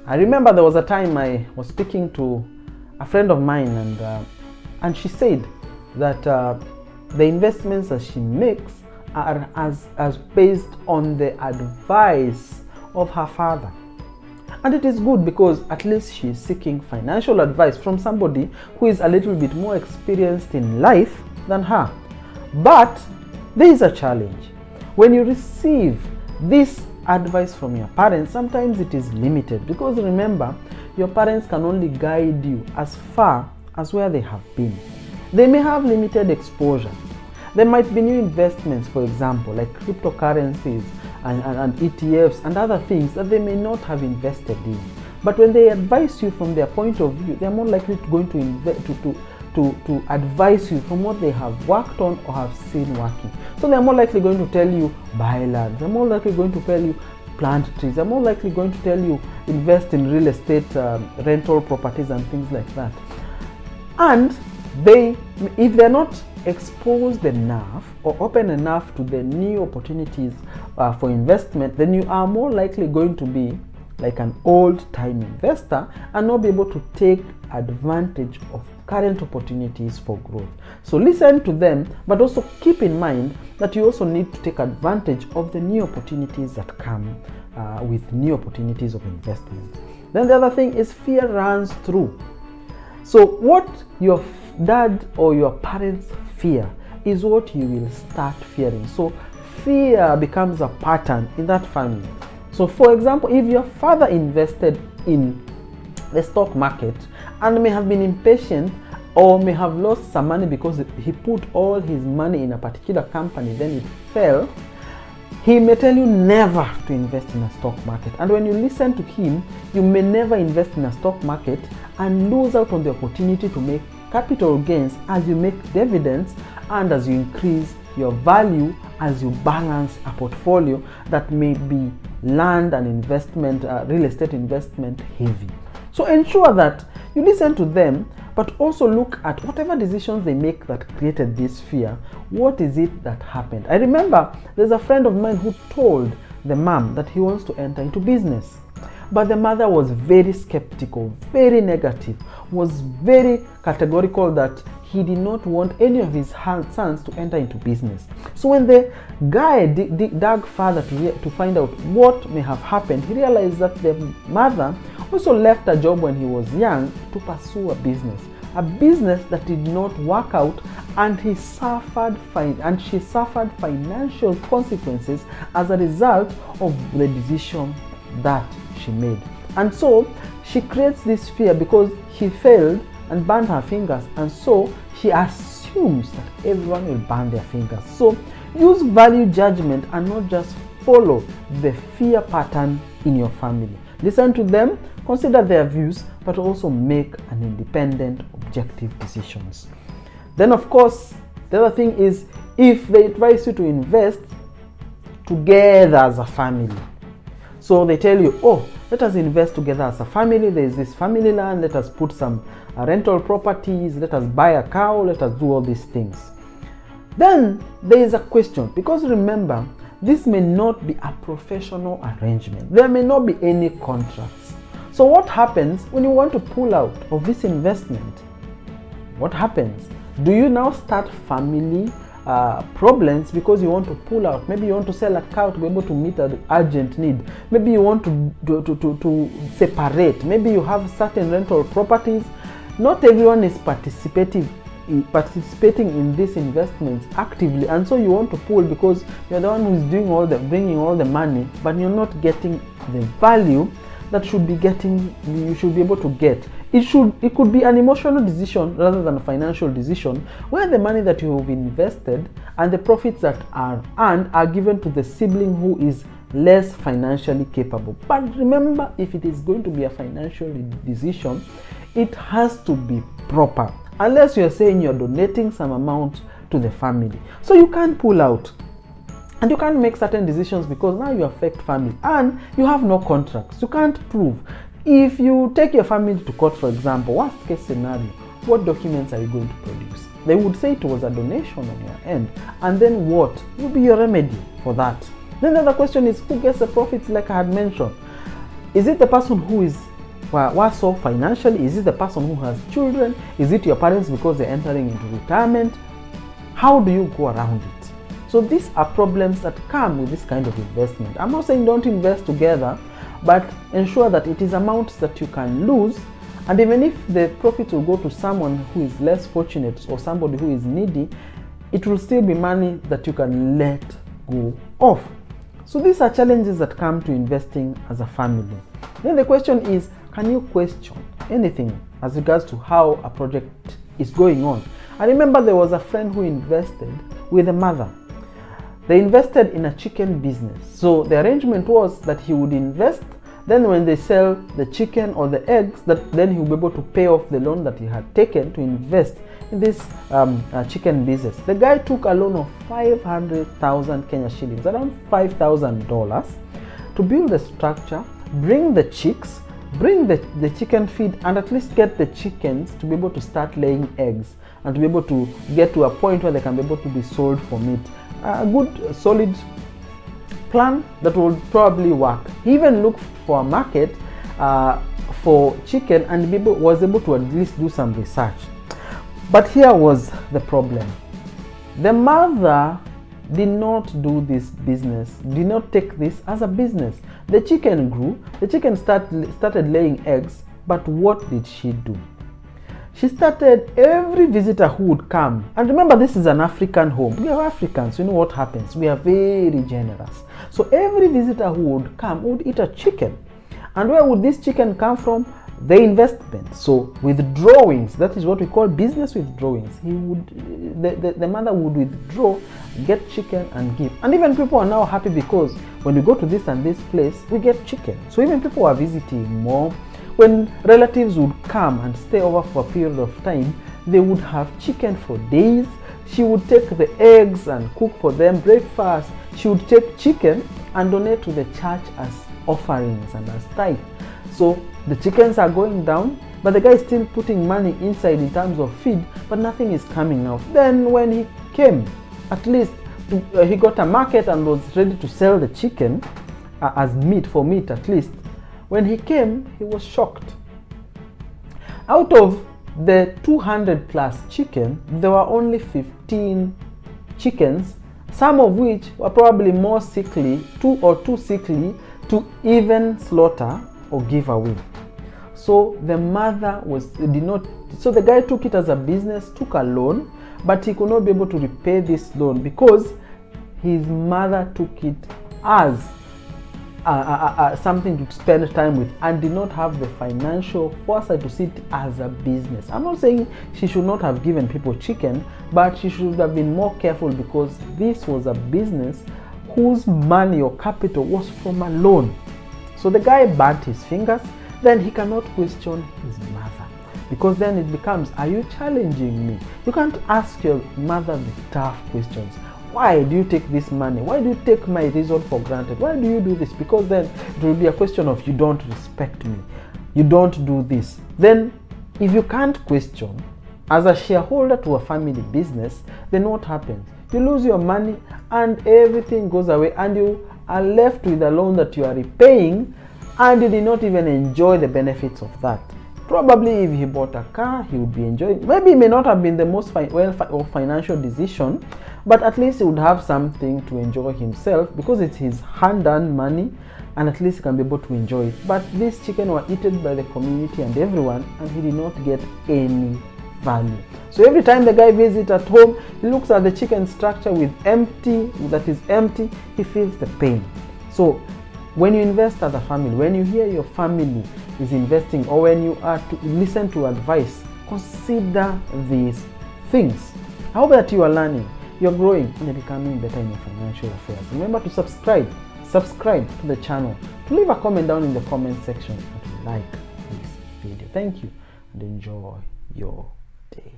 I remember there was a time I was speaking to a friend of mine, and she said that the investments that she makes are as based on the advice of her father. And it is good because at least she is seeking financial advice from somebody who is a little bit more experienced in life than her. But there is a challenge. When you receive this advice from your parents, sometimes it is limited, because remember, your parents can only guide you as far as where they have been. They may have limited exposure. There might be new investments, for example, like cryptocurrencies and ETFs and other things that they may not have invested in. But when they advise you from their point of view, they're more likely going to advise you from what they have worked on or have seen working. So they're more likely going to tell you buy land. They're more likely going to tell you plant trees. They're more likely going to tell you invest in real estate, rental properties and things like that. And if they're not exposed enough or open enough to the new opportunities for investment, then you are more likely going to be like an old-time investor and not be able to take advantage of current opportunities for growth. So listen to them, but also keep in mind that you also need to take advantage of the new opportunities that come with new opportunities of investment. Then the other thing is fear runs through. So what your dad or your parents fear is what you will start fearing. So fear becomes a pattern in that family. So for example, if your father invested in the stock market and may have been impatient or may have lost some money because he put all his money in a particular company, then it fell, he may tell you never to invest in a stock market. And when you listen to him, you may never invest in a stock market and lose out on the opportunity to make capital gains as you make dividends and as you increase your value, as you balance a portfolio that may be land and investment, real estate investment heavy. So ensure that you listen to them, but also look at whatever decisions they make that created this fear. What is it that happened? I remember there's a friend of mine who told the mom that he wants to enter into business. But the mother was very skeptical, very negative, was very categorical that he did not want any of his sons to enter into business. So when the guy dug further to find out what may have happened, he realized that the mother also left a job when he was young to pursue a business that did not work out, and she suffered financial consequences as a result of the decision that she made. And so she creates this fear because he failed and burned her fingers, and so she assumes that everyone will burn their fingers. So use value judgment and not just follow the fear pattern in your family. Listen to them, consider their views, but also make an independent, objective decisions. Then of course, the other thing is, if they advise you to invest together as a family, so they tell you, oh, let us invest together as a family. There is this family land. Let us put some rental properties. Let us buy a cow. Let us do all these things. Then there is a question, because remember, this may not be a professional arrangement. There may not be any contracts. So what happens when you want to pull out of this investment? What happens? Do you now start family problems because you want to pull out? Maybe you want to sell a cow to be able to meet an urgent need. Maybe you want to separate. Maybe you have certain rental properties. Not everyone is participating in these investments actively, and so you want to pull because you're the one who is bringing all the money, but you're not getting the value that you should be able to get. It could be an emotional decision rather than a financial decision, where the money that you have invested and the profits that are earned are given to the sibling who is less financially capable. But remember, if it is going to be a financial decision, it has to be proper, unless you're saying you're donating some amount to the family. So you can't pull out. And you can't make certain decisions because now you affect family and you have no contracts. You can't prove. If you take your family to court, for example, worst case scenario, what documents are you going to produce? They would say it was a donation on your end. And then what will be your remedy for that? Then the other question is, who gets the profits like I had mentioned? Is it the person who is worse off financially? Is it the person who has children? Is it your parents because they're entering into retirement? How do you go around it? So these are problems that come with this kind of investment. I'm not saying don't invest together, but ensure that it is amounts that you can lose, and even if the profit will go to someone who is less fortunate or somebody who is needy, it will still be money that you can let go of. So these are challenges that come to investing as a family. Then the question is, can you question anything as regards to how a project is going on? I remember there was a friend who invested with a mother. They invested in a chicken business. So the arrangement was that he would invest, then when they sell the chicken or the eggs, then he will be able to pay off the loan that he had taken to invest in this chicken business. The guy took a loan of 500,000 Kenya shillings, around $5,000, to build the structure, bring the chicks, bring the chicken feed, and at least get the chickens to be able to start laying eggs and to be able to get to a point where they can be able to be sold for meat. A good solid plan that would probably work. He even looked for a market for chicken and was able to at least do some research. But here was the problem. The mother did not do this business, did not take this as a business. The chicken grew, the chicken started laying eggs, but what did she do? She started every visitor who would come, and remember, this is an African home. We are Africans, you know what happens. We are very generous. So every visitor who would come would eat a chicken. And where would this chicken come from? The investment. So withdrawings, that is what we call business withdrawings. The mother would withdraw, get chicken and give. And even people are now happy because when we go to this and this place, we get chicken. So even people are visiting more. When relatives would come and stay over for a period of time, they would have chicken for days. She would take the eggs and cook for them breakfast. She would take chicken and donate to the church as offerings and as tithe. So the chickens are going down, but the guy is still putting money inside in terms of feed, but nothing is coming out. Then when he came, at least he got a market and was ready to sell the chicken as meat, for meat at least. When he came, he was shocked. Out of the 200 plus chicken, there were only 15 chickens, some of which were probably more sickly, too sickly to even slaughter or give away. So the mother so the guy took it as a business, took a loan, but he could not be able to repay this loan because his mother took it as something to spend time with and did not have the financial foresight to see it as a business. I'm not saying she should not have given people chicken, but she should have been more careful because this was a business whose money or capital was from a loan. So the guy burnt his fingers. Then he cannot question his mother, because then it becomes, are you challenging me? You can't ask your mother the tough questions. Why do you take this money? Why do you take my reason for granted? Why do you do this? Because then it will be a question of, you don't respect me, you don't do this. Then if you can't question as a shareholder to a family business, then what happens? You lose your money and everything goes away, and you are left with a loan that you are repaying, and you did not even enjoy the benefits of that. Probably if he bought a car, he would be enjoying. Maybe it may not have been the most financial decision, but at least he would have something to enjoy himself because it's his hand-earned money, and at least he can be able to enjoy it. But this chicken were eaten by the community and everyone, and he did not get any value. So every time the guy visits at home, he looks at the chicken structure that is empty, he feels the pain. So when you invest as a family, when you hear your family is investing, or when you are to listen to advice, consider these things. I hope that you are learning, you're growing, and you're becoming better in your financial affairs. Remember to subscribe to the channel, to leave a comment down in the comment section, and to like this video. Thank you, and enjoy your day.